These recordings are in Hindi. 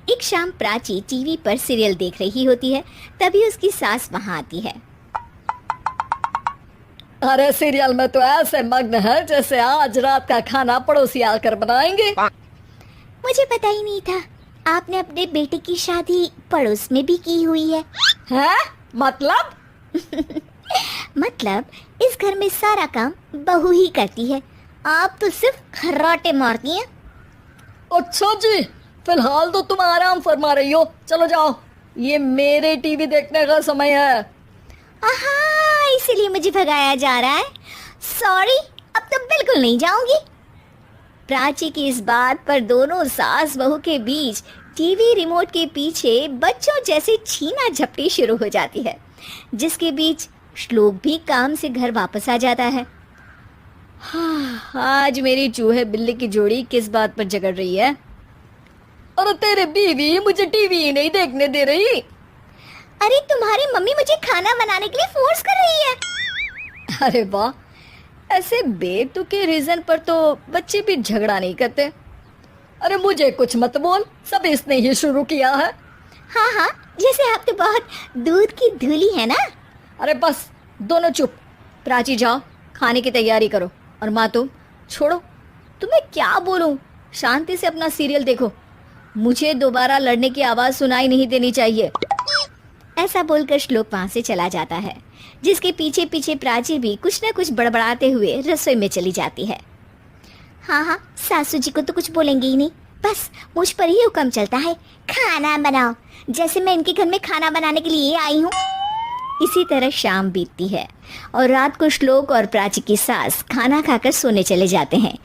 एक शाम प्राची टीवी पर सीरियल देख रही होती है। तभी उसकी सास वहां आती है। अरे सीरियल में तो ऐसे मग्न है जैसे आज रात का खाना पड़ोसी आकर बनाएंगे। मुझे पता ही नहीं था आपने अपने बेटे की शादी पड़ोस में भी की हुई है। हैं? मतलब? मतलब इस घर में सारा काम बहू ही करती है, आप तो सिर्फ खर्राटे मारती हैं। अच्छा जी, फिलहाल तो तुम आराम फरमा रही हो, चलो जाओ, ये मेरे टीवी देखने का समय है। आहा, इसीलिए मुझे भगाया जा रहा है। सॉरी, अब तो बिल्कुल नहीं जाऊंगी। प्राची की इस बात पर दोनों सास बहू के बीच टीवी रिमोट के पीछे बच्चों जैसे छीना झपटी शुरू हो जाती है, जिसके बीच श्लोक भी काम से घर वापस आ जाता है। हाँ, आज मेरी चूहे बिल्ली की जोड़ी किस बात पर झगड़ रही है? अरे तेरे बीवी मुझे टीवी ही नहीं देखने दे रही। अरे तुम्हारी मम्मी मुझे खाना बनाने के लिए फोर्स कर रही है। अरे वाह, ऐसे बेतुके रीजन पर तो बच्चे भी झगड़ा नहीं करते। अरे मुझे कुछ मत बोल, सब इसने ही शुरू किया है। हाँ हाँ, जैसे आप तो बहुत दूध की धूली है ना। अरे बस, दोनों चुप। प्राची जाओ, खाने की तैयारी करो। और माँ तुम छोड़ो, तुम्हें क्या बोलूं, शांति से अपना सीरियल देखो, मुझे दोबारा लड़ने की आवाज सुनाई नहीं देनी चाहिए। ऐसा बोलकर श्लोक वहां से चला जाता है, जिसके पीछे पीछे प्राची भी कुछ न कुछ बड़बड़ाते हुए रसोई में चली जाती है। हाँ हाँ, सासू जी को तो कुछ बोलेंगे ही नहीं, बस मुझ पर ही हुक्म चलता है, खाना बनाओ, जैसे मैं इनके घर में खाना बनाने के लिए आई हूँ। इसी तरह शाम बीतती है और रात को श्लोक और प्राची की सास खाना खाकर सोने चले जाते हैं,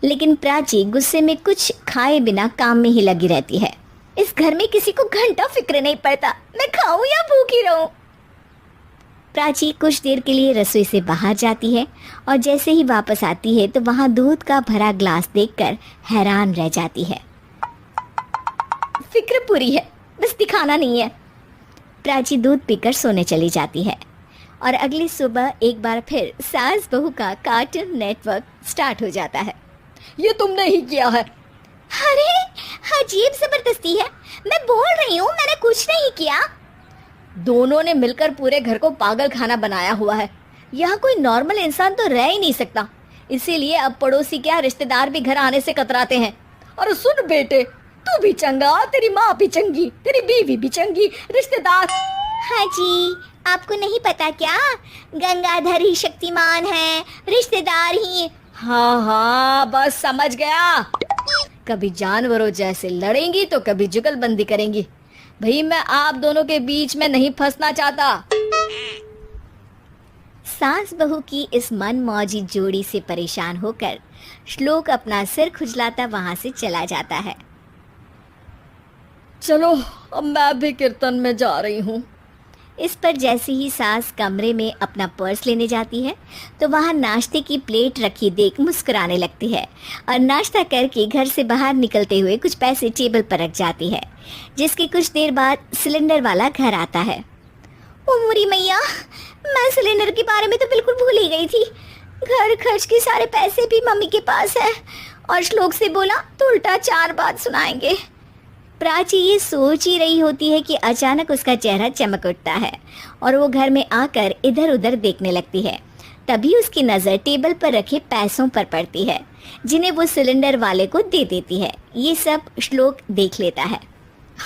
लेकिन प्राची गुस्से में कुछ खाए बिना काम में ही लगी रहती है। इस घर में किसी को घंटा फिक्र नहीं पड़ता, मैं खाऊं या भूखी रहूं। प्राची कुछ देर के लिए रसोई से बाहर जाती है और जैसे ही वापस आती है तो वहां दूध का भरा ग्लास देखकर हैरान रह जाती है। फिक्र पूरी है, बस दिखाना नहीं है। प्राची दूध पीकर सोने चली जाती है और अगली सुबह एक बार फिर सास बहू का कार्टून नेटवर्क स्टार्ट हो जाता है। ये तुमने ही किया है। अरे अजीब जबरदस्ती है, मैं बोल रही हूँ मैंने कुछ नहीं किया। दोनों ने मिलकर पूरे घर को पागल खाना बनाया हुआ है। यहाँ कोई नॉर्मल इंसान तो रह ही नहीं सकता, इसीलिए अब पड़ोसी क्या रिश्तेदार भी घर आने से कतराते हैं। और सुन बेटे, तू भी चंगा, तेरी माँ भी चंगी, तेरी बीवी भी चंगी, रिश्तेदार। हाँ जी, आपको नहीं पता क्या, गंगाधर ही शक्तिमान है, रिश्तेदार ही। हाँ हाँ, बस समझ गया। कभी जानवरों जैसे लड़ेंगी तो कभी जुगलबंदी करेंगी। भाई मैं आप दोनों के बीच में नहीं फंसना चाहता। सास बहू की इस मनमौजी जोड़ी से परेशान होकर श्लोक अपना सिर खुजलाता वहां से चला जाता है। चलो अब मैं भी कीर्तन में जा रही हूँ। इस पर जैसे ही सास कमरे में अपना पर्स लेने जाती है तो वहाँ नाश्ते की प्लेट रखी देख मुस्कुराने लगती है और नाश्ता करके घर से बाहर निकलते हुए कुछ पैसे टेबल पर रख जाती है, जिसके कुछ देर बाद सिलेंडर वाला घर आता है। ओ मुरी मैया, मैं सिलेंडर के बारे में तो बिल्कुल भूल ही गई थी। घर खर्च के सारे पैसे भी मम्मी के पास है और श्लोक से बोला तो उल्टा 4 बात सुनाएंगे। प्राची ये सोच ही रही होती है कि अचानक उसका चेहरा चमक उठता है और वो घर में आकर इधर उधर देखने लगती है। तभी उसकी नज़र टेबल पर रखे पैसों पर पड़ती है, जिन्हें वो सिलेंडर वाले को दे देती है। ये सब श्लोक देख लेता है।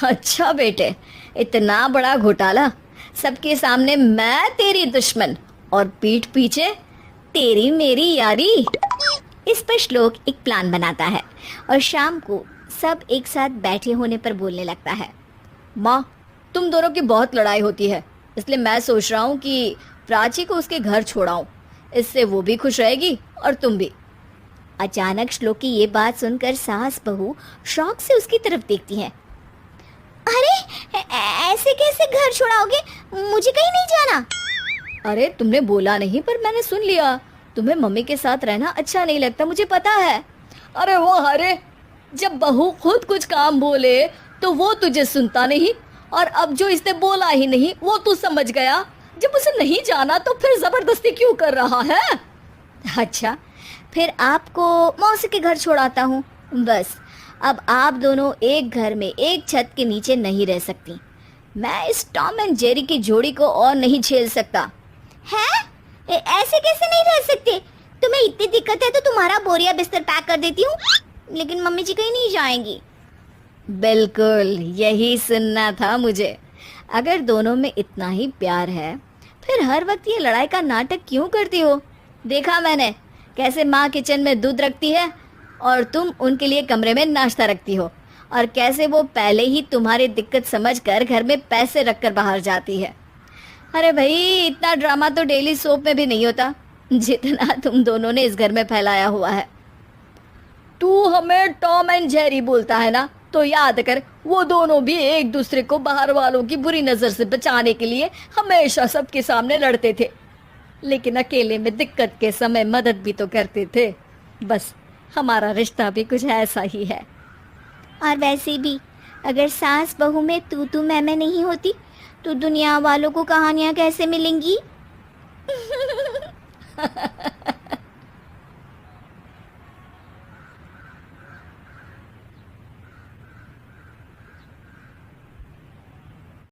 अच्छा बेटे, इतना बड़ा घोटाला, सबके सामने मैं तेरी दुश्मन और पीठ पीछे तेरी मेरी यारी। इस पर श्लोक एक प्लान बनाता है और शाम को सब एक साथ बैठे होने पर बोलने लगता है। माँ, तुम दोनों की बहुत लड़ाई होती है, इसलिए मैं सोच रहा हूँ कि प्राची को उसके घर छोड़ाऊं, इससे वो भी खुश रहेगी और तुम भी। अचानक श्लोक की ये बात सुनकर सास बहू शौक से उसकी तरफ देखती हैं। अरे ऐसे कैसे घर छोड़ाओगे, मुझे कहीं नहीं जाना। अरे तुमने बोला नहीं पर मैंने सुन लिया, तुम्हें मम्मी के साथ रहना अच्छा नहीं लगता, मुझे पता है। अरे वो अरे, जब बहू खुद कुछ काम बोले तो वो तुझे सुनता नहीं, और अब जो इसने बोला ही नहीं वो तू समझ गया। जब उसे नहीं जाना तो फिर जबरदस्ती क्यों कर रहा है? अच्छा, फिर आपको मौसी के घर छोड़ाता हूँ, बस अब आप दोनों एक घर में एक छत के नीचे नहीं रह सकती। मैं इस टॉम एंड जेरी की जोड़ी को और नहीं झेल सकता। है? ऐसे कैसे नहीं रह सकते? तुम्हें इतनी दिक्कत है तो तुम्हारा बोरिया बिस्तर पैक कर देती हूँ, लेकिन मम्मी जी कहीं नहीं जाएंगी। बिल्कुल यही सुनना था मुझे। अगर दोनों में इतना ही प्यार है फिर हर वक्त ये लड़ाई का नाटक क्यों करती हो? देखा मैंने कैसे माँ किचन में दूध रखती है और तुम उनके लिए कमरे में नाश्ता रखती हो, और कैसे वो पहले ही तुम्हारी दिक्कत समझकर घर में पैसे रखकर बाहर जाती है। अरे भाई, इतना ड्रामा तो डेली सोप में भी नहीं होता जितना तुम दोनों ने इस घर में फैलाया हुआ है। तू हमें टॉम एंड जेरी बोलता है ना, तो याद कर वो दोनों भी एक दूसरे को बाहर वालों की बुरी नजर से बचाने के लिए हमेशा सबके सामने लड़ते थे, लेकिन अकेले में दिक्कत के समय मदद भी तो करते थे। बस हमारा रिश्ता भी कुछ ऐसा ही है। और वैसे भी अगर सास बहू में तू मैं नहीं होती तो दुनिया वालों को कहानियाँ कैसे मिलेंगी?